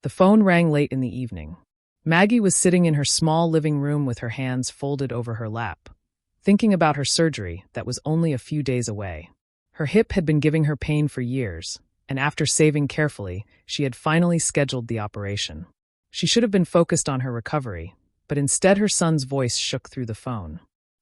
The phone rang late in the evening. Maggie was sitting in her small living room with her hands folded over her lap, thinking about her surgery that was only a few days away. Her hip had been giving her pain for years, and after saving carefully, she had finally scheduled the operation. She should have been focused on her recovery, but instead her son's voice shook through the phone.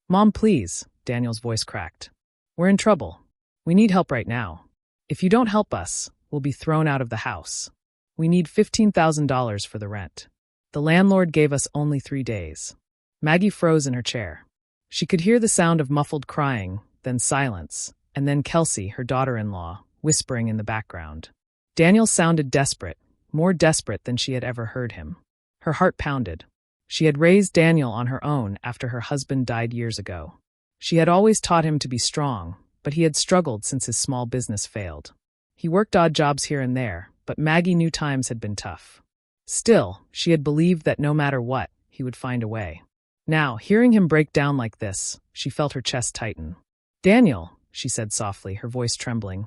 "Mom, please," Daniel's voice cracked. "We're in trouble. We need help right now. If you don't help us, we'll be thrown out of the house. We need $15,000 for the rent. The landlord gave us only 3 days." Maggie froze in her chair. She could hear the sound of muffled crying, then silence, and then Kelsey, her daughter-in-law, whispering in the background. Daniel sounded desperate, more desperate than she had ever heard him. Her heart pounded. She had raised Daniel on her own after her husband died years ago. She had always taught him to be strong, but he had struggled since his small business failed. He worked odd jobs here and there, but Maggie knew times had been tough. Still, she had believed that no matter what, he would find a way. Now, hearing him break down like this, she felt her chest tighten. "Daniel," she said softly, her voice trembling,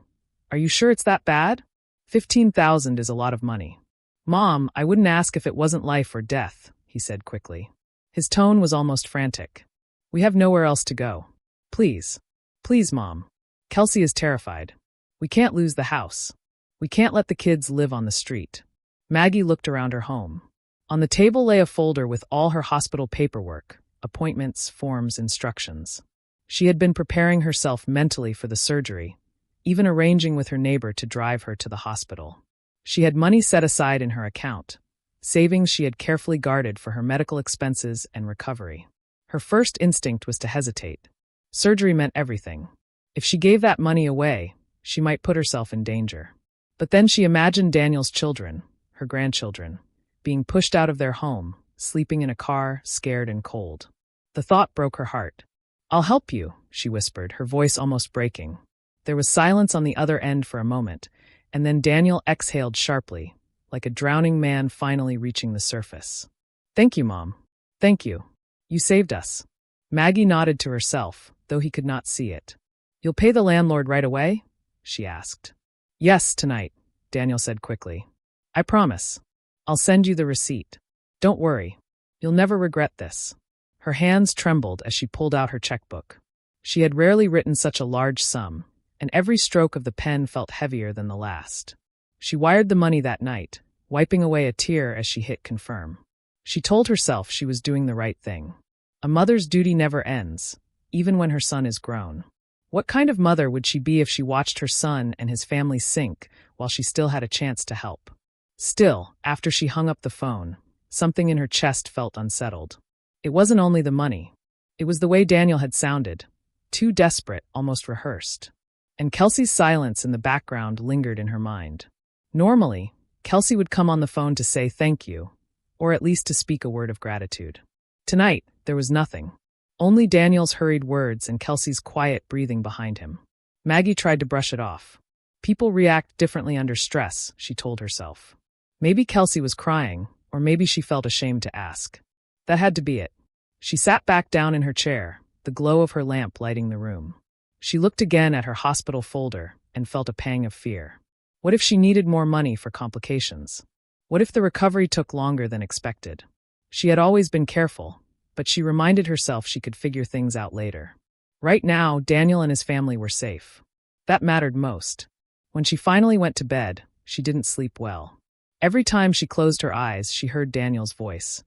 "are you sure it's that bad? 15,000 is a lot of money." "Mom, I wouldn't ask if it wasn't life or death," he said quickly. His tone was almost frantic. "We have nowhere else to go. Please. Please, Mom. Kelsey is terrified. We can't lose the house. We can't let the kids live on the street." Maggie looked around her home. On the table lay a folder with all her hospital paperwork, appointments, forms, instructions. She had been preparing herself mentally for the surgery, even arranging with her neighbor to drive her to the hospital. She had money set aside in her account, savings she had carefully guarded for her medical expenses and recovery. Her first instinct was to hesitate. Surgery meant everything. If she gave that money away, she might put herself in danger. But then she imagined Daniel's children, her grandchildren, being pushed out of their home, sleeping in a car, scared and cold. The thought broke her heart. "I'll help you," she whispered, her voice almost breaking. There was silence on the other end for a moment, and then Daniel exhaled sharply, like a drowning man finally reaching the surface. "Thank you, Mom. Thank you. You saved us." Maggie nodded to herself, though he could not see it. "You'll pay the landlord right away?" she asked. "Yes, tonight," Daniel said quickly. "I promise. I'll send you the receipt. Don't worry. You'll never regret this." Her hands trembled as she pulled out her checkbook. She had rarely written such a large sum, and every stroke of the pen felt heavier than the last. She wired the money that night, wiping away a tear as she hit confirm. She told herself she was doing the right thing. A mother's duty never ends, even when her son is grown. What kind of mother would she be if she watched her son and his family sink while she still had a chance to help? Still, after she hung up the phone, something in her chest felt unsettled. It wasn't only the money. It was the way Daniel had sounded, too desperate, almost rehearsed. And Kelsey's silence in the background lingered in her mind. Normally, Kelsey would come on the phone to say thank you, or at least to speak a word of gratitude. Tonight, there was nothing. Only Daniel's hurried words and Kelsey's quiet breathing behind him. Maggie tried to brush it off. People react differently under stress, she told herself. Maybe Kelsey was crying, or maybe she felt ashamed to ask. That had to be it. She sat back down in her chair, the glow of her lamp lighting the room. She looked again at her hospital folder and felt a pang of fear. What if she needed more money for complications? What if the recovery took longer than expected? She had always been careful, but she reminded herself she could figure things out later. Right now, Daniel and his family were safe. That mattered most. When she finally went to bed, she didn't sleep well. Every time she closed her eyes, she heard Daniel's voice.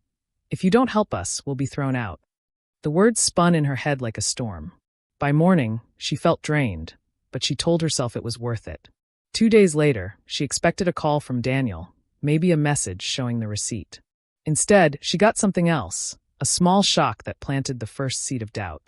"If you don't help us, we'll be thrown out." The words spun in her head like a storm. By morning, she felt drained, but she told herself it was worth it. 2 days later, she expected a call from Daniel, maybe a message showing the receipt. Instead, she got something else, a small shock that planted the first seed of doubt.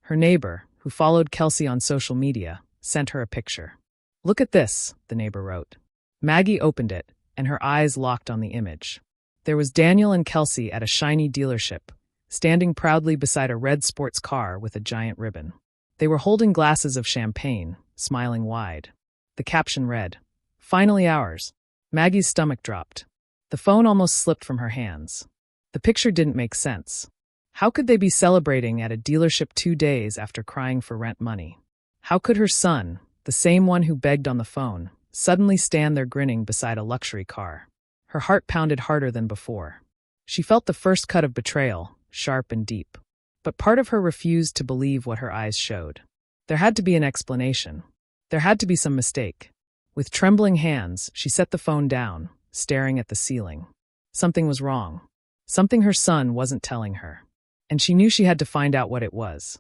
Her neighbor, who followed Kelsey on social media, sent her a picture. "Look at this," the neighbor wrote. Maggie opened it, and her eyes locked on the image. There was Daniel and Kelsey at a shiny dealership, standing proudly beside a red sports car with a giant ribbon. They were holding glasses of champagne, smiling wide. The caption read, "Finally ours." Maggie's stomach dropped. The phone almost slipped from her hands. The picture didn't make sense. How could they be celebrating at a dealership 2 days after crying for rent money? How could her son, the same one who begged on the phone, suddenly stand there grinning beside a luxury car? Her heart pounded harder than before. She felt the first cut of betrayal, sharp and deep. But part of her refused to believe what her eyes showed. There had to be an explanation. There had to be some mistake. With trembling hands, she set the phone down, staring at the ceiling. Something was wrong. Something her son wasn't telling her. And she knew she had to find out what it was.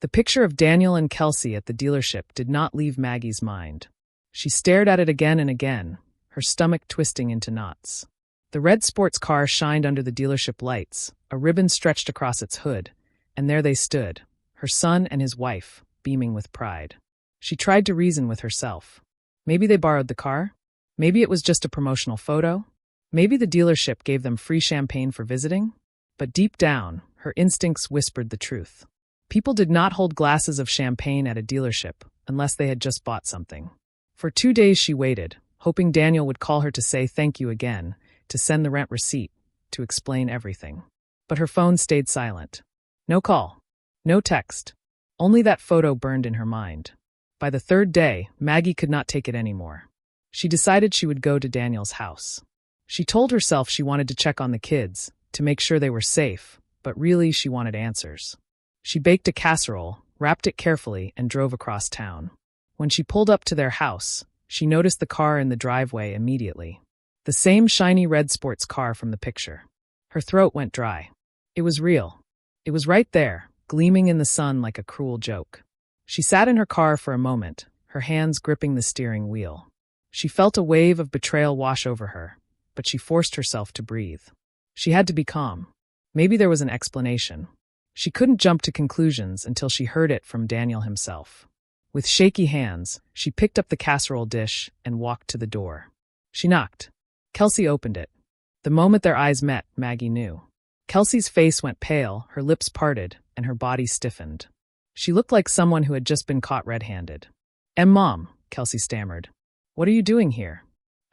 The picture of Daniel and Kelsey at the dealership did not leave Maggie's mind. She stared at it again and again, her stomach twisting into knots. The red sports car shined under the dealership lights, a ribbon stretched across its hood, and there they stood, her son and his wife, beaming with pride. She tried to reason with herself. Maybe they borrowed the car? Maybe it was just a promotional photo? Maybe the dealership gave them free champagne for visiting? But deep down, her instincts whispered the truth. People did not hold glasses of champagne at a dealership unless they had just bought something. For 2 days she waited, hoping Daniel would call her to say thank you again, to send the rent receipt, to explain everything. But her phone stayed silent. No call. No text. Only that photo burned in her mind. By the 3rd day, Maggie could not take it anymore. She decided she would go to Daniel's house. She told herself she wanted to check on the kids, to make sure they were safe, but really she wanted answers. She baked a casserole, wrapped it carefully, and drove across town. When she pulled up to their house, she noticed the car in the driveway immediately. The same shiny red sports car from the picture. Her throat went dry. It was real. It was right there, gleaming in the sun like a cruel joke. She sat in her car for a moment, her hands gripping the steering wheel. She felt a wave of betrayal wash over her, but she forced herself to breathe. She had to be calm. Maybe there was an explanation. She couldn't jump to conclusions until she heard it from Daniel himself. With shaky hands, she picked up the casserole dish and walked to the door. She knocked. Kelsey opened it. The moment their eyes met, Maggie knew. Kelsey's face went pale, her lips parted, and her body stiffened. She looked like someone who had just been caught red-handed. Mom, Kelsey stammered. What are you doing here?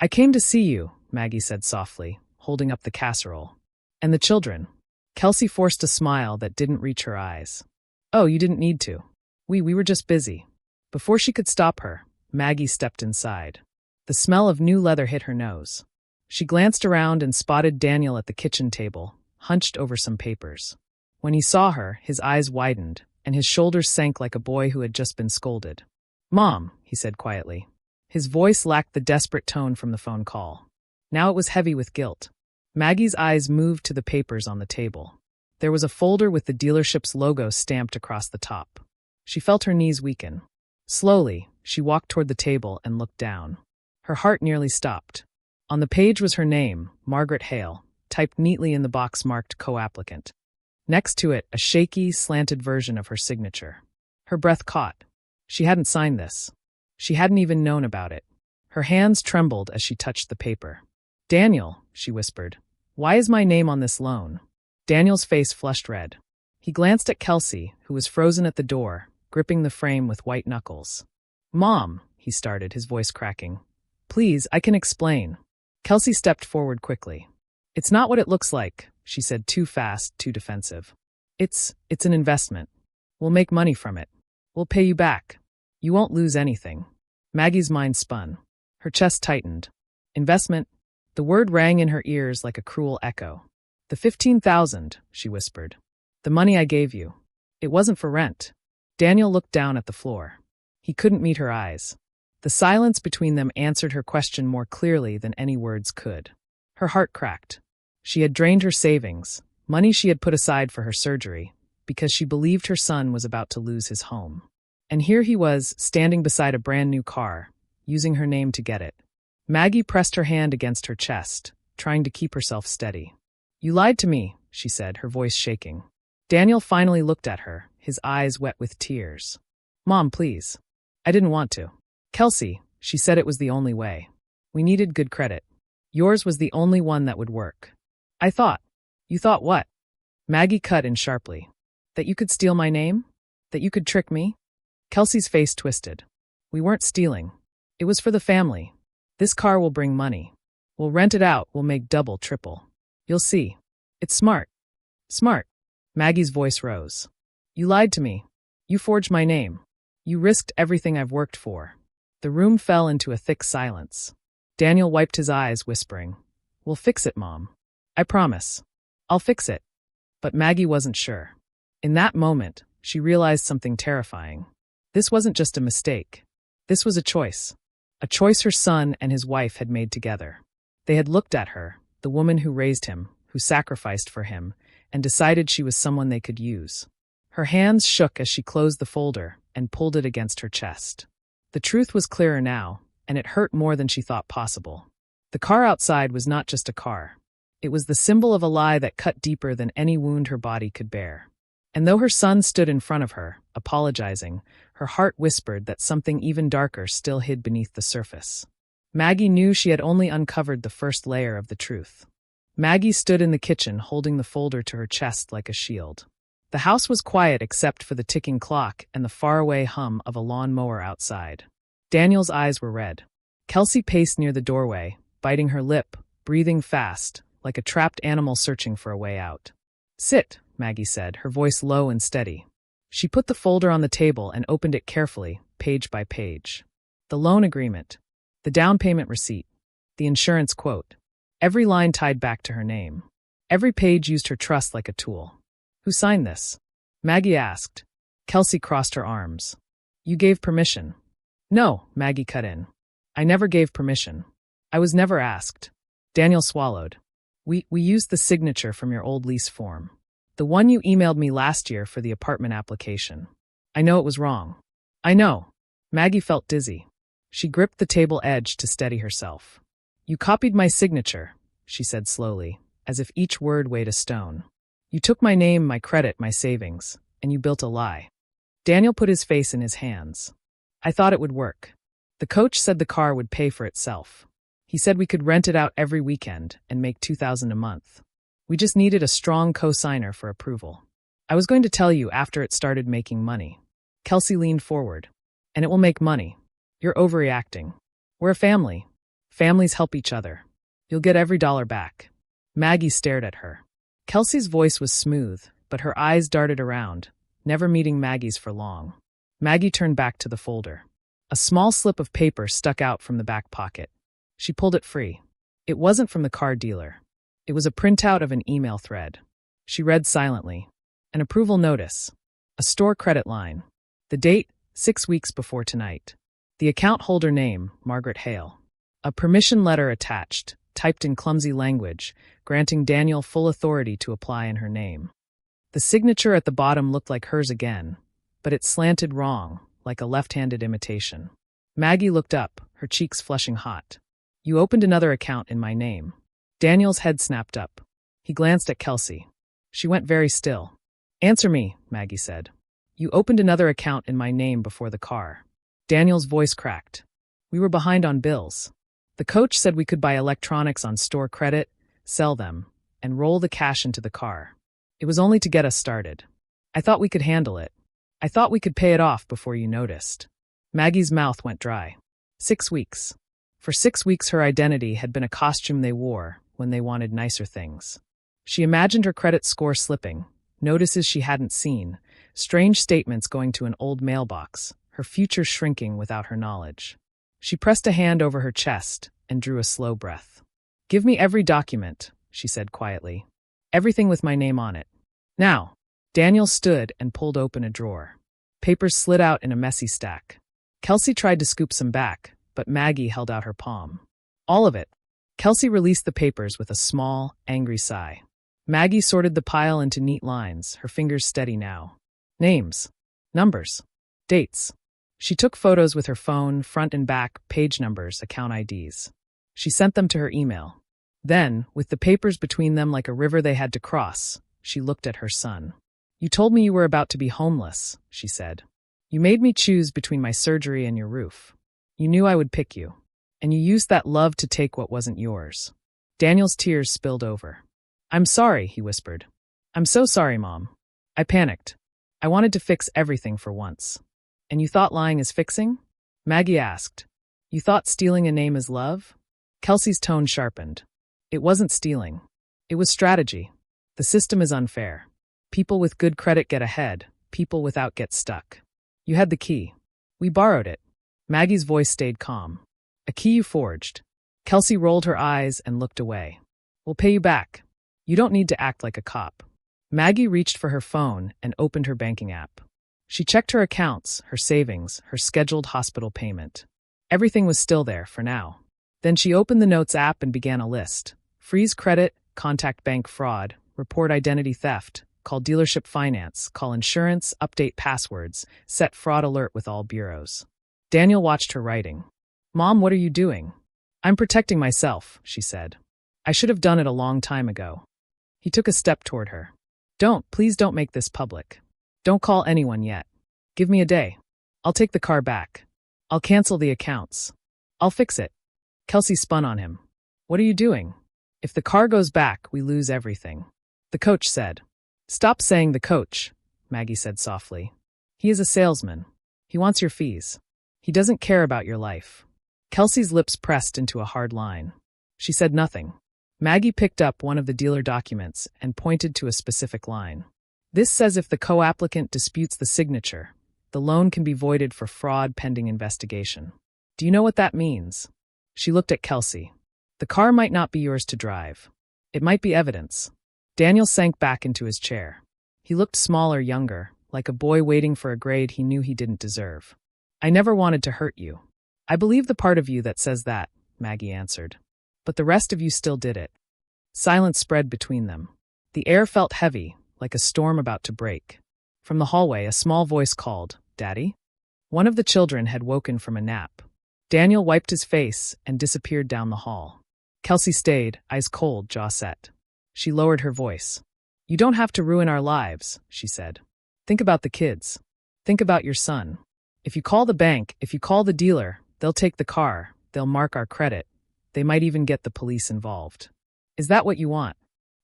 I came to see you, Maggie said softly, holding up the casserole. And the children. Kelsey forced a smile that didn't reach her eyes. Oh, you didn't need to. We were just busy. Before she could stop her, Maggie stepped inside. The smell of new leather hit her nose. She glanced around and spotted Daniel at the kitchen table, hunched over some papers. When he saw her, his eyes widened, and his shoulders sank like a boy who had just been scolded. Mom, he said quietly. His voice lacked the desperate tone from the phone call. Now it was heavy with guilt. Maggie's eyes moved to the papers on the table. There was a folder with the dealership's logo stamped across the top. She felt her knees weaken. Slowly, she walked toward the table and looked down. Her heart nearly stopped. On the page was her name, Margaret Hale, typed neatly in the box marked co-applicant. Next to it, a shaky, slanted version of her signature. Her breath caught. She hadn't signed this. She hadn't even known about it. Her hands trembled as she touched the paper. Daniel, she whispered, why is my name on this loan? Daniel's face flushed red. He glanced at Kelsey, who was frozen at the door, gripping the frame with white knuckles. Mom, he started, his voice cracking. Please, I can explain. Kelsey stepped forward quickly. It's not what it looks like, she said, too fast, too defensive. It's an investment. We'll make money from it. We'll pay you back. You won't lose anything. Maggie's mind spun. Her chest tightened. Investment? The word rang in her ears like a cruel echo. The $15,000, she whispered. The money I gave you. It wasn't for rent. Daniel looked down at the floor. He couldn't meet her eyes. The silence between them answered her question more clearly than any words could. Her heart cracked. She had drained her savings, money she had put aside for her surgery, because she believed her son was about to lose his home. And here he was, standing beside a brand new car, using her name to get it. Maggie pressed her hand against her chest, trying to keep herself steady. You lied to me, she said, her voice shaking. Daniel finally looked at her, his eyes wet with tears. Mom, please. I didn't want to. Kelsey, she said it was the only way. We needed good credit. Yours was the only one that would work. I thought. You thought what? Maggie cut in sharply. That you could steal my name? That you could trick me? Kelsey's face twisted. We weren't stealing. It was for the family. This car will bring money. We'll rent it out, we'll make double, triple. You'll see. It's smart. Smart. Maggie's voice rose. You lied to me. You forged my name. You risked everything I've worked for. The room fell into a thick silence. Daniel wiped his eyes, whispering, We'll fix it, Mom. I promise. I'll fix it. But Maggie wasn't sure. In that moment, she realized something terrifying. This wasn't just a mistake. This was a choice. A choice her son and his wife had made together. They had looked at her, the woman who raised him, who sacrificed for him, and decided she was someone they could use. Her hands shook as she closed the folder and pulled it against her chest. The truth was clearer now, and it hurt more than she thought possible. The car outside was not just a car. It was the symbol of a lie that cut deeper than any wound her body could bear. And though her son stood in front of her, apologizing, her heart whispered that something even darker still hid beneath the surface. Maggie knew she had only uncovered the first layer of the truth. Maggie stood in the kitchen holding the folder to her chest like a shield. The house was quiet except for the ticking clock and the faraway hum of a lawnmower outside. Daniel's eyes were red. Kelsey paced near the doorway, biting her lip, breathing fast, like a trapped animal searching for a way out. "Sit," Maggie said, her voice low and steady. She put the folder on the table and opened it carefully, page by page. The loan agreement, the down payment receipt, the insurance quote. Every line tied back to her name. Every page used her trust like a tool. "Who signed this?" Maggie asked. Kelsey crossed her arms. "You gave permission." "No," Maggie cut in. "I never gave permission. I was never asked." Daniel swallowed. We used the signature from your old lease form. The one you emailed me last year for the apartment application. I know it was wrong. I know." Maggie felt dizzy. She gripped the table edge to steady herself. "You copied my signature," she said slowly, as if each word weighed a stone. "You took my name, my credit, my savings, and you built a lie." Daniel put his face in his hands. "I thought it would work. The coach said the car would pay for itself. He said we could rent it out every weekend and make $2,000 a month. We just needed a strong co-signer for approval. I was going to tell you after it started making money." Kelsey leaned forward. "And it will make money. You're overreacting. We're a family. Families help each other. You'll get every dollar back." Maggie stared at her. Kelsey's voice was smooth, but her eyes darted around, never meeting Maggie's for long. Maggie turned back to the folder. A small slip of paper stuck out from the back pocket. She pulled it free. It wasn't from the car dealer. It was a printout of an email thread. She read silently. An approval notice. A store credit line. The date, 6 weeks before tonight. The account holder name, Margaret Hale. A permission letter attached, typed in clumsy language, granting Daniel full authority to apply in her name. The signature at the bottom looked like hers again, but it slanted wrong, like a left-handed imitation. Maggie looked up, her cheeks flushing hot. "You opened another account in my name." Daniel's head snapped up. He glanced at Kelsey. She went very still. "Answer me," Maggie said. "You opened another account in my name before the car." Daniel's voice cracked. "We were behind on bills. The coach said we could buy electronics on store credit, sell them, and roll the cash into the car. It was only to get us started. I thought we could handle it. I thought we could pay it off before you noticed." Maggie's mouth went dry. 6 weeks. For 6 weeks her identity had been a costume they wore when they wanted nicer things. She imagined her credit score slipping, notices she hadn't seen, strange statements going to an old mailbox, her future shrinking without her knowledge. She pressed a hand over her chest and drew a slow breath. "Give me every document," she said quietly. "Everything with my name on it. Now." Daniel stood and pulled open a drawer. Papers slid out in a messy stack. Kelsey tried to scoop some back, but Maggie held out her palm. "All of it." Kelsey released the papers with a small, angry sigh. Maggie sorted the pile into neat lines, her fingers steady now. Names. Numbers. Dates. She took photos with her phone, front and back, page numbers, account IDs. She sent them to her email. Then, with the papers between them like a river they had to cross, she looked at her son. "You told me you were about to be homeless," she said. "You made me choose between my surgery and your roof. You knew I would pick you. And you used that love to take what wasn't yours." Daniel's tears spilled over. "I'm sorry," he whispered. "I'm so sorry, Mom. I panicked. I wanted to fix everything for once." "And you thought lying is fixing?" Maggie asked. "You thought stealing a name is love?" Kelsey's tone sharpened. "It wasn't stealing. It was strategy. The system is unfair. People with good credit get ahead. People without get stuck. You had the key. We borrowed it." Maggie's voice stayed calm. "A key you forged." Kelsey rolled her eyes and looked away. We'll pay you back. You don't need to act like a cop. Maggie reached for her phone and opened her banking app. She checked her accounts, her savings, her scheduled hospital payment. Everything was still there for now. Then she opened the Notes app and began a list. Freeze credit, contact bank fraud, report identity theft, call dealership finance, call insurance, update passwords, set fraud alert with all bureaus. Daniel watched her writing. Mom, what are you doing? I'm protecting myself, she said. I should have done it a long time ago. He took a step toward her. Please don't make this public. Don't call anyone yet. Give me a day. I'll take the car back. I'll cancel the accounts. I'll fix it. Kelsey spun on him. What are you doing? If the car goes back, we lose everything. The coach said. Stop saying the coach, Maggie said softly. He is a salesman. He wants your fees. He doesn't care about your life. Kelsey's lips pressed into a hard line. She said nothing. Maggie picked up one of the dealer documents and pointed to a specific line. This says if the co-applicant disputes the signature, the loan can be voided for fraud pending investigation. Do you know what that means? She looked at Kelsey. The car might not be yours to drive. It might be evidence. Daniel sank back into his chair. He looked smaller, younger, like a boy waiting for a grade he knew he didn't deserve. I never wanted to hurt you. I believe the part of you that says that, Maggie answered. But the rest of you still did it. Silence spread between them. The air felt heavy, like a storm about to break. From the hallway, a small voice called, Daddy? One of the children had woken from a nap. Daniel wiped his face and disappeared down the hall. Kelsey stayed, eyes cold, jaw set. She lowered her voice. You don't have to ruin our lives, she said. Think about the kids. Think about your son. If you call the bank, if you call the dealer, they'll take the car, they'll mark our credit. They might even get the police involved. Is that what you want?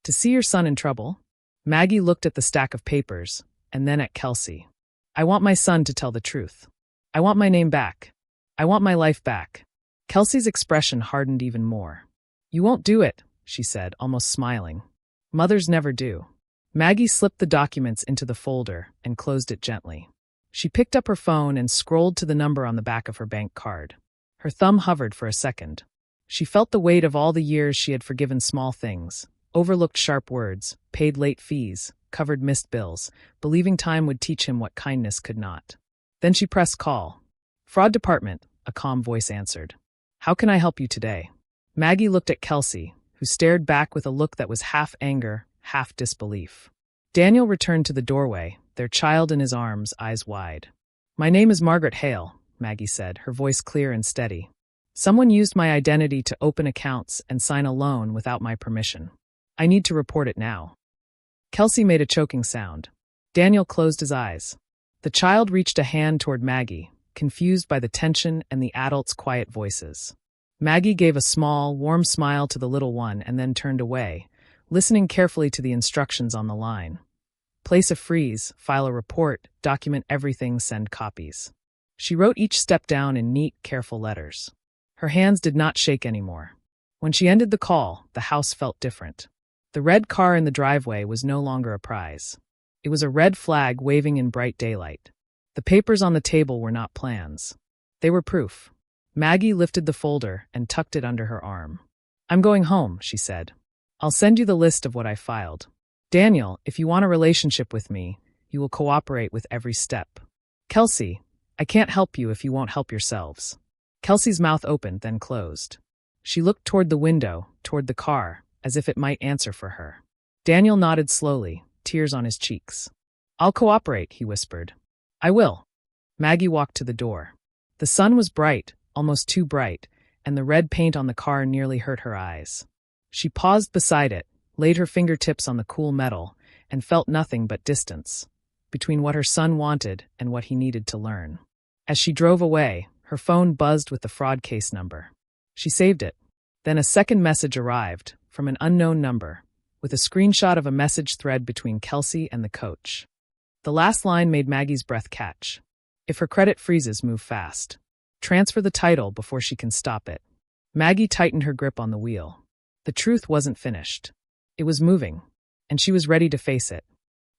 To see your son in trouble? Maggie looked at the stack of papers, and then at Kelsey. I want my son to tell the truth. I want my name back. I want my life back. Kelsey's expression hardened even more. You won't do it, she said, almost smiling. Mothers never do. Maggie slipped the documents into the folder and closed it gently. She picked up her phone and scrolled to the number on the back of her bank card. Her thumb hovered for a second. She felt the weight of all the years she had forgiven small things, overlooked sharp words, paid late fees, covered missed bills, believing time would teach him what kindness could not. Then she pressed call. Fraud department, a calm voice answered. How can I help you today? Maggie looked at Kelsey, who stared back with a look that was half anger, half disbelief. Daniel returned to the doorway, their child in his arms, eyes wide. My name is Margaret Hale, Maggie said, her voice clear and steady. Someone used my identity to open accounts and sign a loan without my permission. I need to report it now. Kelsey made a choking sound. Daniel closed his eyes. The child reached a hand toward Maggie, confused by the tension and the adults' quiet voices. Maggie gave a small, warm smile to the little one and then turned away, listening carefully to the instructions on the line. Place a freeze, file a report, document everything, send copies. She wrote each step down in neat, careful letters. Her hands did not shake anymore. When she ended the call, the house felt different. The red car in the driveway was no longer a prize. It was a red flag waving in bright daylight. The papers on the table were not plans. They were proof. Maggie lifted the folder and tucked it under her arm. I'm going home, she said. I'll send you the list of what I filed. Daniel, if you want a relationship with me, you will cooperate with every step. Kelsey, I can't help you if you won't help yourselves. Kelsey's mouth opened, then closed. She looked toward the window, toward the car, as if it might answer for her. Daniel nodded slowly, tears on his cheeks. I'll cooperate, he whispered. I will. Maggie walked to the door. The sun was bright, almost too bright, and the red paint on the car nearly hurt her eyes. She paused beside it, laid her fingertips on the cool metal, and felt nothing but distance, between what her son wanted and what he needed to learn. As she drove away, her phone buzzed with the fraud case number. She saved it. Then a second message arrived, from an unknown number, with a screenshot of a message thread between Kelsey and the coach. The last line made Maggie's breath catch. If her credit freezes, move fast. Transfer the title before she can stop it. Maggie tightened her grip on the wheel. The truth wasn't finished. It was moving, and she was ready to face it.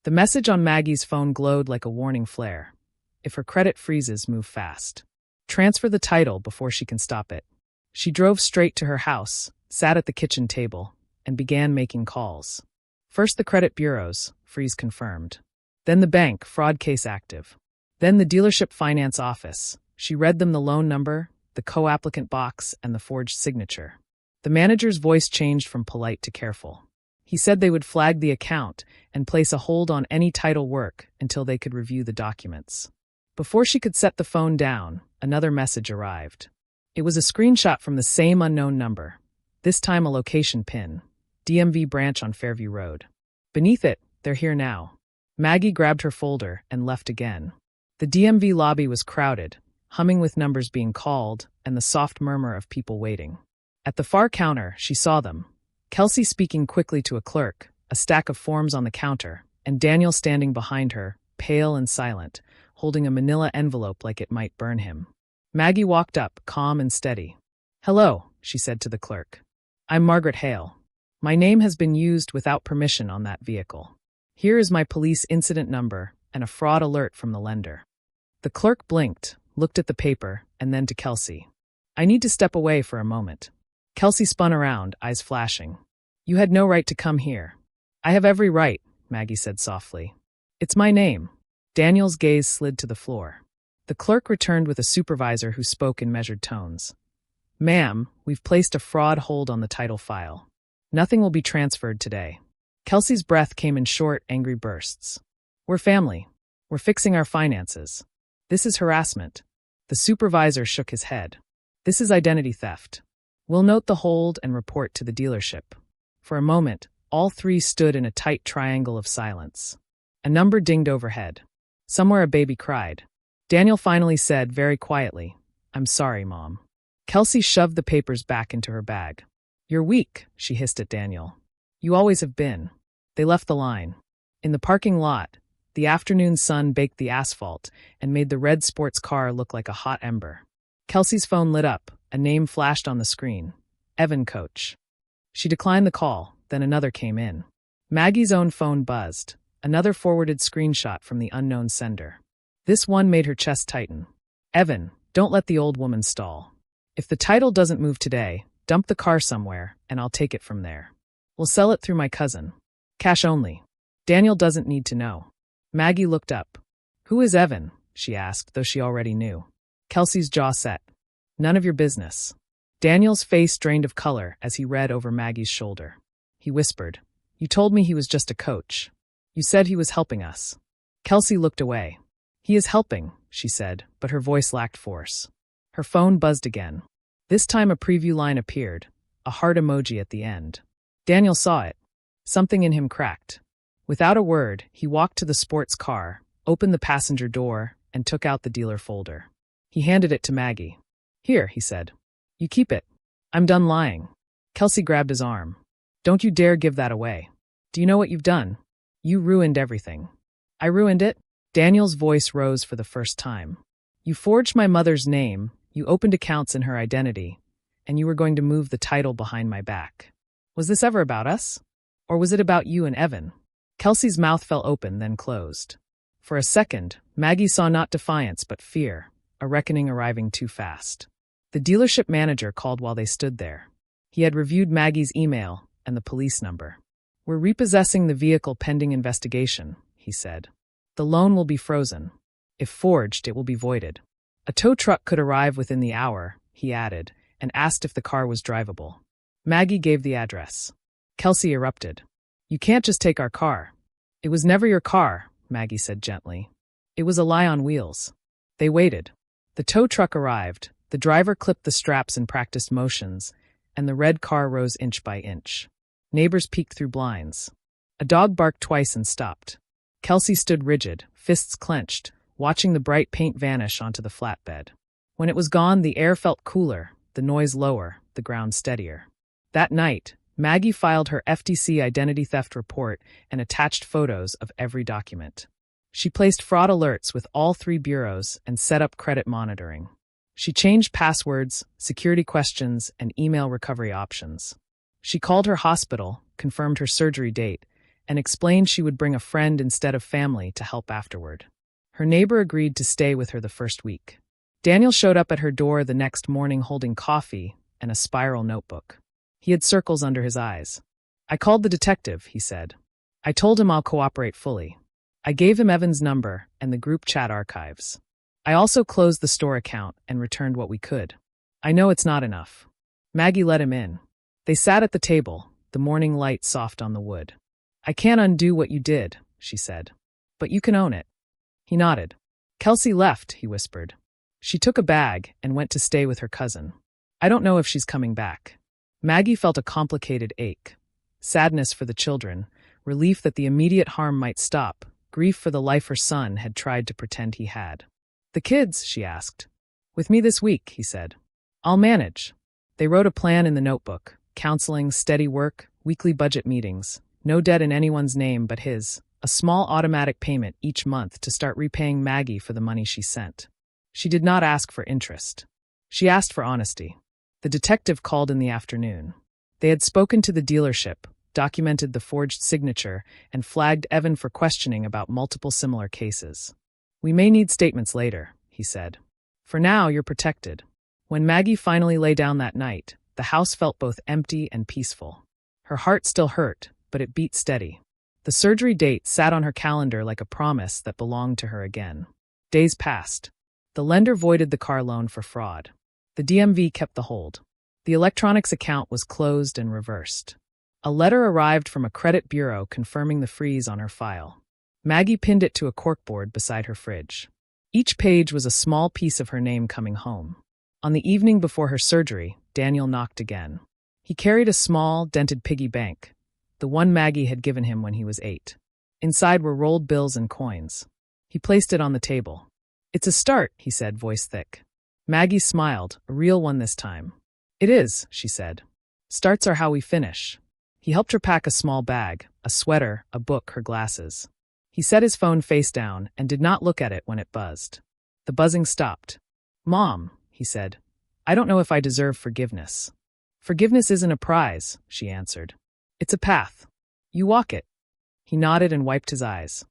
The message on Maggie's phone glowed like a warning flare. If her credit freezes, move fast. Transfer the title before she can stop it. She drove straight to her house, sat at the kitchen table, and began making calls. First the credit bureaus, freeze confirmed. Then the bank, fraud case active. Then the dealership finance office. She read them the loan number, the co-applicant box, and the forged signature. The manager's voice changed from polite to careful. He said they would flag the account and place a hold on any title work until they could review the documents. Before she could set the phone down, another message arrived. It was a screenshot from the same unknown number, this time a location pin, DMV branch on Fairview Road. Beneath it, "They're here now." Maggie grabbed her folder and left again. The DMV lobby was crowded, humming with numbers being called and the soft murmur of people waiting. At the far counter, she saw them. Kelsey speaking quickly to a clerk, a stack of forms on the counter, and Daniel standing behind her, pale and silent, holding a manila envelope like it might burn him. Maggie walked up, calm and steady. "Hello," she said to the clerk. "I'm Margaret Hale. My name has been used without permission on that vehicle. Here is my police incident number and a fraud alert from the lender." The clerk blinked, looked at the paper, and then to Kelsey. "I need to step away for a moment." Kelsey spun around, eyes flashing. "You had no right to come here." "I have every right," Maggie said softly. "It's my name." Daniel's gaze slid to the floor. The clerk returned with a supervisor who spoke in measured tones. "Ma'am, we've placed a fraud hold on the title file. Nothing will be transferred today." Kelsey's breath came in short, angry bursts. "We're family. We're fixing our finances. This is harassment." The supervisor shook his head. "This is identity theft. We'll note the hold and report to the dealership." For a moment, all three stood in a tight triangle of silence. A number dinged overhead. Somewhere a baby cried. Daniel finally said very quietly, "I'm sorry, Mom." Kelsey shoved the papers back into her bag. "You're weak," she hissed at Daniel. "You always have been." They left the line. In the parking lot, the afternoon sun baked the asphalt and made the red sports car look like a hot ember. Kelsey's phone lit up, a name flashed on the screen. Evan Coach. She declined the call, then another came in. Maggie's own phone buzzed, another forwarded screenshot from the unknown sender. This one made her chest tighten. "Evan, don't let the old woman stall. If the title doesn't move today, dump the car somewhere, and I'll take it from there. We'll sell it through my cousin. Cash only. Daniel doesn't need to know." Maggie looked up. "Who is Evan?" she asked, though she already knew. Kelsey's jaw set. "None of your business." Daniel's face drained of color as he read over Maggie's shoulder. He whispered, "You told me he was just a coach. You said he was helping us." Kelsey looked away. "He is helping," she said, but her voice lacked force. Her phone buzzed again. This time a preview line appeared, a heart emoji at the end. Daniel saw it. Something in him cracked. Without a word, he walked to the sports car, opened the passenger door, and took out the dealer folder. He handed it to Maggie. "Here," he said. "You keep it. I'm done lying." Kelsey grabbed his arm. "Don't you dare give that away. Do you know what you've done? You ruined everything." "I ruined it?" Daniel's voice rose for the first time. "You forged my mother's name, you opened accounts in her identity, and you were going to move the title behind my back. Was this ever about us? Or was it about you and Evan?" Kelsey's mouth fell open, then closed. For a second, Maggie saw not defiance but fear, a reckoning arriving too fast. The dealership manager called while they stood there. He had reviewed Maggie's email and the police number. "We're repossessing the vehicle pending investigation," he said. "The loan will be frozen. If forged, it will be voided. A tow truck could arrive within the hour," he added, and asked if the car was drivable. Maggie gave the address. Kelsey erupted. "You can't just take our car." "It was never your car," Maggie said gently. "It was a lie on wheels." They waited. The tow truck arrived, the driver clipped the straps and practiced motions, and the red car rose inch by inch. Neighbors peeked through blinds. A dog barked twice and stopped. Kelsey stood rigid, fists clenched, watching the bright paint vanish onto the flatbed. When it was gone, the air felt cooler, the noise lower, the ground steadier. That night, Maggie filed her FTC identity theft report and attached photos of every document. She placed fraud alerts with all 3 bureaus and set up credit monitoring. She changed passwords, security questions, and email recovery options. She called her hospital, confirmed her surgery date, and explained she would bring a friend instead of family to help afterward. Her neighbor agreed to stay with her the first week. Daniel showed up at her door the next morning holding coffee and a spiral notebook. He had circles under his eyes. I called the detective, he said. I told him I'll cooperate fully. I gave him Evan's number and the group chat archives. I also closed the store account and returned what we could. I know it's not enough. Maggie let him in. They sat at the table, the morning light soft on the wood. I can't undo what you did, she said. But you can own it. He nodded. Kelsey left, he whispered. She took a bag and went to stay with her cousin. I don't know if she's coming back. Maggie felt a complicated ache. Sadness for the children, relief that the immediate harm might stop, grief for the life her son had tried to pretend he had. The kids, she asked. With me this week, he said. I'll manage. They wrote a plan in the notebook. Counseling, steady work, weekly budget meetings. No debt in anyone's name but his. A small automatic payment each month to start repaying Maggie for the money she sent. She did not ask for interest. She asked for honesty. The detective called in the afternoon. They had spoken to the dealership, documented the forged signature, and flagged Evan for questioning about multiple similar cases. We may need statements later, he said. For now, you're protected. When Maggie finally lay down that night, the house felt both empty and peaceful. Her heart still hurt, but it beat steady. The surgery date sat on her calendar like a promise that belonged to her again. Days passed. The lender voided the car loan for fraud. The DMV kept the hold. The electronics account was closed and reversed. A letter arrived from a credit bureau confirming the freeze on her file. Maggie pinned it to a corkboard beside her fridge. Each page was a small piece of her name coming home. On the evening before her surgery, Daniel knocked again. He carried a small, dented piggy bank, the one Maggie had given him when he was 8. Inside were rolled bills and coins. He placed it on the table. It's a start, he said, voice thick. Maggie smiled, a real one this time. It is, she said. Starts are how we finish. He helped her pack a small bag, a sweater, a book, her glasses. He set his phone face down and did not look at it when it buzzed. The buzzing stopped. Mom, he said, I don't know if I deserve forgiveness. Forgiveness isn't a prize, she answered. It's a path. You walk it. He nodded and wiped his eyes.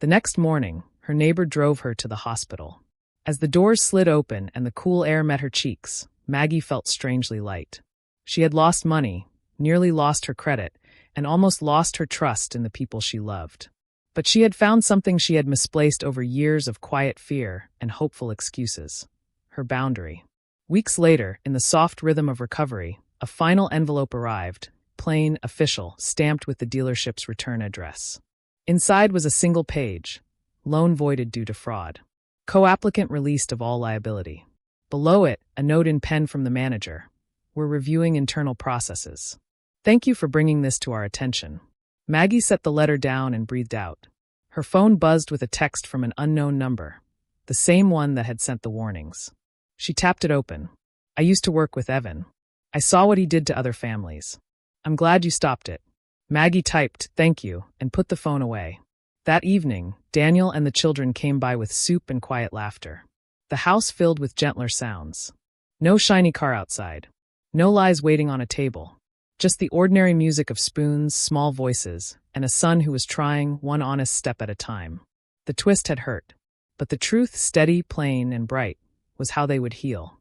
The next morning, her neighbor drove her to the hospital. As the doors slid open and the cool air met her cheeks, Maggie felt strangely light. She had lost money, nearly lost her credit, and almost lost her trust in the people she loved. But she had found something she had misplaced over years of quiet fear and hopeful excuses. Her boundary. Weeks later, in the soft rhythm of recovery, a final envelope arrived, plain, official, stamped with the dealership's return address. Inside was a single page. Loan voided due to fraud. Co-applicant released of all liability. Below it, a note in pen from the manager. We're reviewing internal processes. Thank you for bringing this to our attention. Maggie set the letter down and breathed out. Her phone buzzed with a text from an unknown number, the same one that had sent the warnings. She tapped it open. I used to work with Evan. I saw what he did to other families. I'm glad you stopped it. Maggie typed, thank you, and put the phone away. That evening, Daniel and the children came by with soup and quiet laughter. The house filled with gentler sounds. No shiny car outside. No lies waiting on a table. Just the ordinary music of spoons, small voices, and a son who was trying one honest step at a time. The twist had hurt. But the truth, steady, plain, and bright, was how they would heal.